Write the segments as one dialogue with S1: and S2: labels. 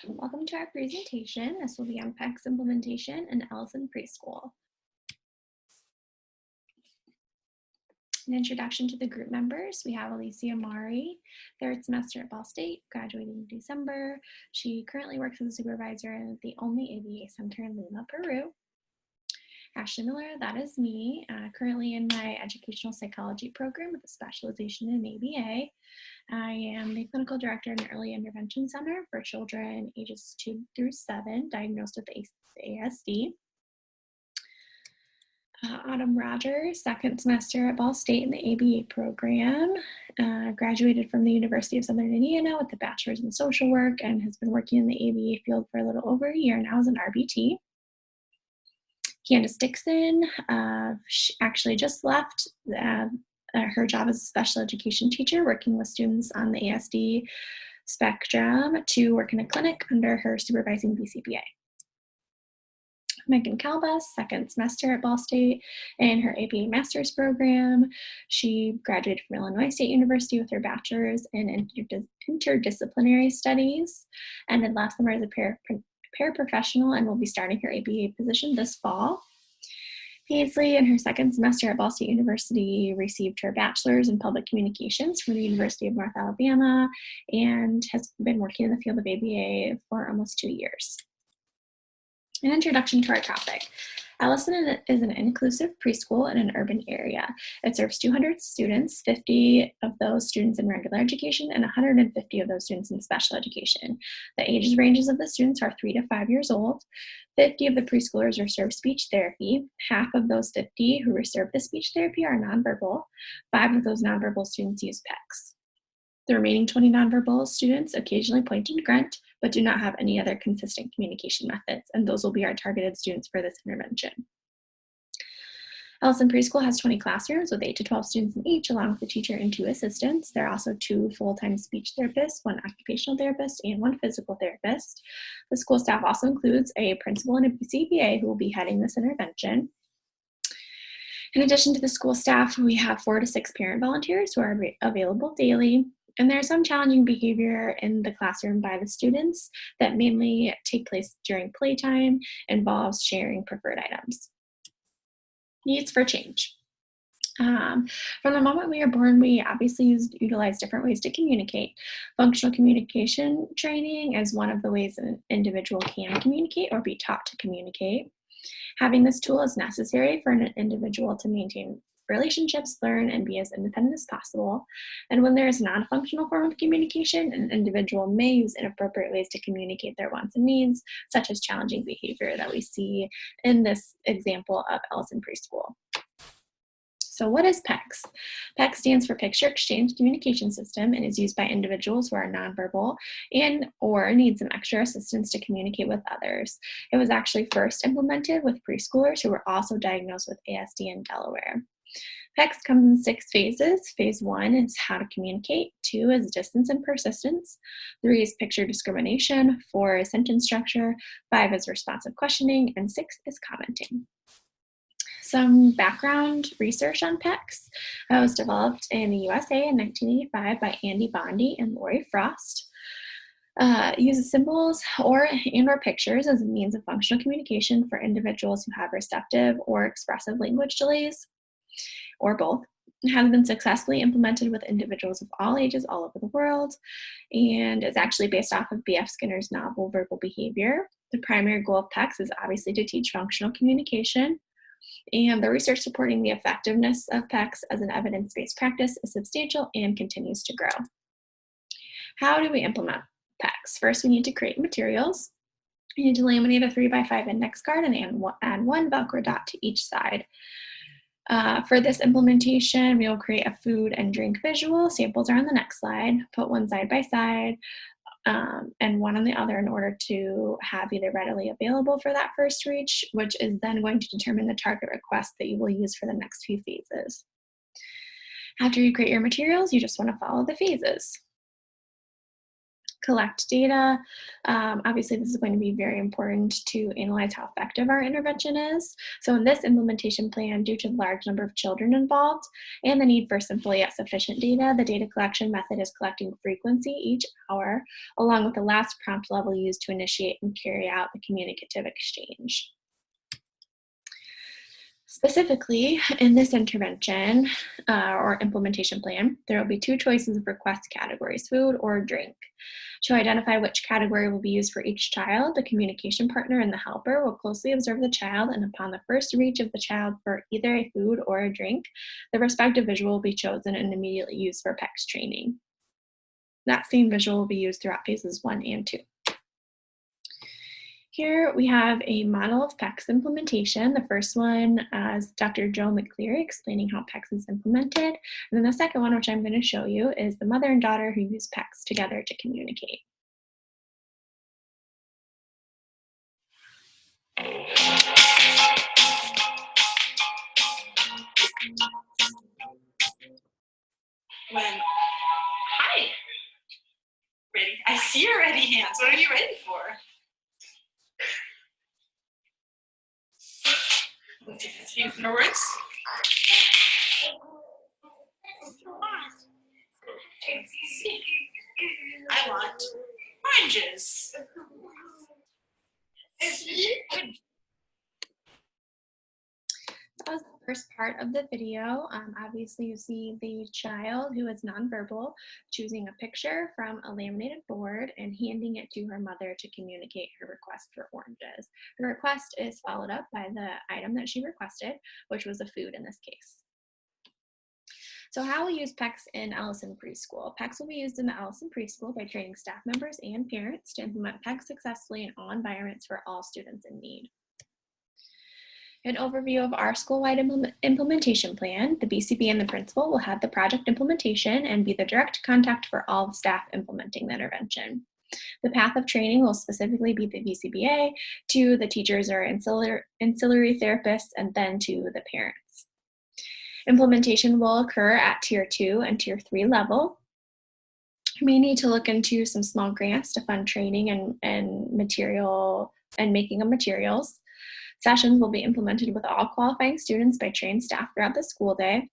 S1: Welcome to our presentation. This will be on PECS implementation in Ellison Preschool. An introduction to the group members. We have Alicia Mari, third semester at Ball State, graduated in December. She currently works as a supervisor at the only ABA center in Lima, Peru. Ashley Miller, that is me, currently in my educational psychology program with a specialization in ABA. I am the clinical director in an early intervention center for children ages 2 through 7 diagnosed with ASD. Autumn Rogers, second semester at Ball State in the ABA program, graduated from the University of Southern Indiana with a bachelor's in social work and has been working in the ABA field for a little over a year now as an RBT. Candace Dixon, she actually just left her job as a special education teacher working with students on the ASD spectrum to work in a clinic under her supervising BCBA. Megan Calbas, second semester at Ball State in her ABA master's program. She graduated from Illinois State University with her bachelor's in interdisciplinary studies, ended last summer as a paraprofessional and will be starting her ABA position this fall. Paisley, in her second semester at Ball State University, received her bachelor's in public communications from the University of North Alabama and has been working in the field of ABA for almost 2 years. An introduction to our topic. Ellison is an inclusive preschool in an urban area. It serves 200 students, 50 of those students in regular education and 150 of those students in special education. The ages ranges of the students are 3 to 5 years old. 50 of the preschoolers receive speech therapy. Half of those 50 who receive the speech therapy are nonverbal. 5 of those nonverbal students use PECS. The remaining 20 nonverbal students occasionally point and grunt, but do not have any other consistent communication methods, and those will be our targeted students for this intervention. Ellison Preschool has 20 classrooms with 8 to 12 students in each, along with a teacher and 2 assistants. There are also 2 full-time speech therapists, 1 occupational therapist, and 1 physical therapist. The school staff also includes a principal and a BCBA who will be heading this intervention. In addition to the school staff, we have 4 to 6 parent volunteers who are available daily. And there's some challenging behavior in the classroom by the students that mainly take place during playtime, involves sharing preferred items. Needs for change. From the moment we are born, we obviously utilize different ways to communicate. Functional communication training is one of the ways an individual can communicate or be taught to communicate. Having this tool is necessary for an individual to maintain relationships, learn, and be as independent as possible. And when there is a non-functional form of communication, an individual may use inappropriate ways to communicate their wants and needs, such as challenging behavior that we see in this example of Ellison Preschool. So what is PECS? PECS stands for Picture Exchange Communication System and is used by individuals who are nonverbal and or need some extra assistance to communicate with others. It was actually first implemented with preschoolers who were also diagnosed with ASD in Delaware. PECS comes in 6 phases. Phase 1 is how to communicate, 2 is distance and persistence, 3 is picture discrimination, 4 is sentence structure, 5 is responsive questioning, and 6 is commenting. Some background research on PECS was developed in the USA in 1985 by Andy Bondi and Lori Frost. Uses symbols or pictures as a means of functional communication for individuals who have receptive or expressive language delays, or both. It has been successfully implemented with individuals of all ages all over the world, and it's actually based off of B.F. Skinner's novel Verbal Behavior. The primary goal of PECS is obviously to teach functional communication, and the research supporting the effectiveness of PECS as an evidence-based practice is substantial and continues to grow. How do we implement PECS? First, we need to create materials. We need to laminate a 3x5 index card and add 1 Velcro dot to each side. For this implementation, we will create a food and drink visual. Samples are on the next slide. Put 1 side by side and 1 on the other in order to have either readily available for that first reach, which is then going to determine the target request that you will use for the next few phases. After you create your materials, you just want to follow the phases. collect data. Obviously, this is going to be very important to analyze how effective our intervention is. So in this implementation plan, due to the large number of children involved and the need for simple yet sufficient data, the data collection method is collecting frequency each hour, along with the last prompt level used to initiate and carry out the communicative exchange. Specifically, in this intervention or implementation plan, there will be two choices of request categories, food or drink. To identify which category will be used for each child, the communication partner and the helper will closely observe the child, and upon the first reach of the child for either a food or a drink, the respective visual will be chosen and immediately used for PECS training. That same visual will be used throughout phases 1 and 2. Here we have a model of PECS implementation. The first one is Dr. Joe McCleary explaining how PECS is implemented. And then the second one, which I'm going to show you, is the mother and daughter who use PECS together to communicate.
S2: Hi. Ready? I see your ready hands. What are you ready for? Let's see this use more words. I want oranges.
S1: That was the first part of the video. Obviously, you see the child who is nonverbal choosing a picture from a laminated board and handing it to her mother to communicate her request for oranges. Her request is followed up by the item that she requested, which was a food in this case. So how we use PECS in Ellison Preschool. PECS will be used in the Ellison Preschool by training staff members and parents to implement PECS successfully in all environments for all students in need. An overview of our school-wide implementation plan. The BCBA and the principal will have the project implementation and be the direct contact for all the staff implementing the intervention. The path of training will specifically be the BCBA to the teachers or ancillary therapists and then to the parents. Implementation will occur at Tier 2 and Tier 3 level. We may need to look into some small grants to fund training and material and making of materials. Sessions will be implemented with all qualifying students by trained staff throughout the school day.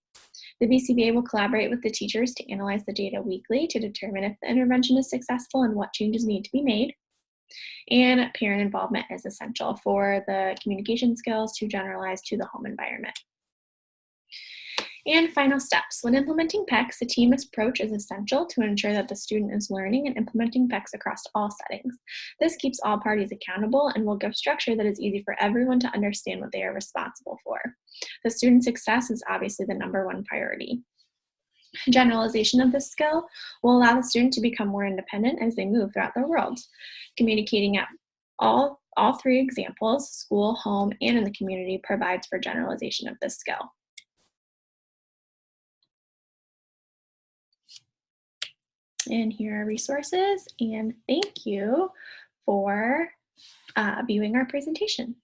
S1: The BCBA will collaborate with the teachers to analyze the data weekly to determine if the intervention is successful and what changes need to be made. And parent involvement is essential for the communication skills to generalize to the home environment. And final steps. When implementing PECS, the team approach is essential to ensure that the student is learning and implementing PECS across all settings. This keeps all parties accountable and will give structure that is easy for everyone to understand what they are responsible for. The student's success is obviously the #1 priority. Generalization of this skill will allow the student to become more independent as they move throughout their world. Communicating at all 3 examples, school, home, and in the community, provides for generalization of this skill. And here are resources, and thank you for viewing our presentation.